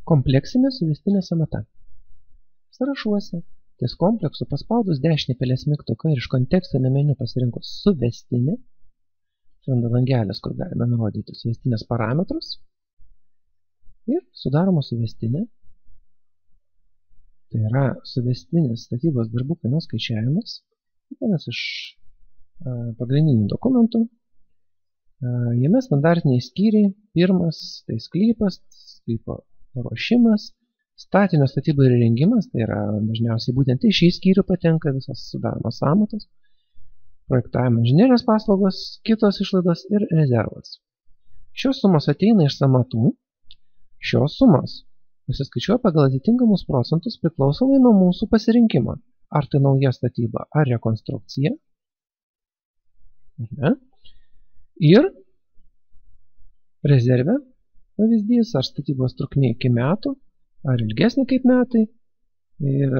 Kompleksinė suvestinė sąmata. Sąrašuose ties kompleksu paspaudus dešinį pelės mygtuką ir iš kontekstinio meniu pasirinkus suvestinę, atsiranda langelis, kur galime nurodyti suvestinės parametrus ir sudaroma suvestinė. Tai yra suvestinės statybos darbų kainos skaičiavimas, vienas iš pagrindinių dokumentų. Jame standartiniai skyriai, pirmas tai sklypas, sklypo paruošimas, statinio statyba ir įrengimas, tai yra dažniausiai būtent į šį skyrių patenka visos sudaromos sąmatos, projektavimo inžinerijos paslaugos, kitos išlaidos ir rezervas. Šios sumos ateina iš sąmatų. Šios sumos pasiskaičiuoja pagal atitinkamus procentus priklausomai nuo mūsų pasirinkimo. Ar tai nauja statyba, ar rekonstrukcija. Ar ne? Ir rezerve pavyzdys, ar statybos trukmė iki metų, ar ilgesnė kaip metai ir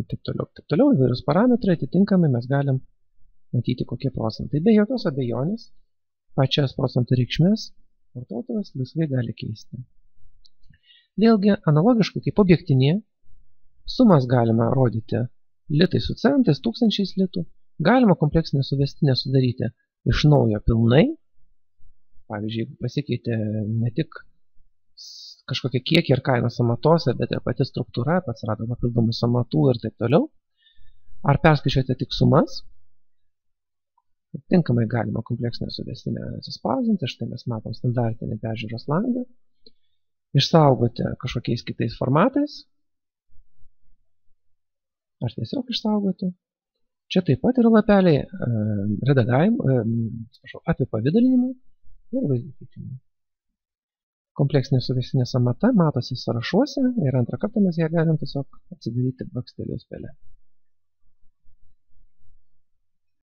taip toliau. Taip toliau, įvairius parametrai atitinkamai mes galim matyti, kokie procentai. Be jokios abejonės, pačias procentų reikšmės vartotojas laisvai gali keisti. Vėlgi, analogiškai kaip objektinėje, sumas galima rodyti litai su centais, tūkstančiais litų. Galima kompleksinę suvestinę sudaryti iš naujo pilnai. Pavyzdžiui, jeigu pasikeitė ne tik kažkokie kiekiai ir kainos sąmatose, bet ir pati struktūra, atsirado papildomų sąmatų ir taip toliau. Ar perskaičiuoti tik sumas? Tinkamai galima kompleksinę suvestinę atsispausdinti. Štai mes matom standartinį peržiūros langą. Išsaugoti kažkokiais kitais formatais. Ar tiesiog išsaugoti. Čia taip pat yra lapeliai redagavimo, apipavidalinimui ir vaizdų keitimui. Kompleksinė suvestinė sąmata matosi sąrašuose ir antrą kartą mes ją galim tiesiog atsidaryti bakstelėjus pele.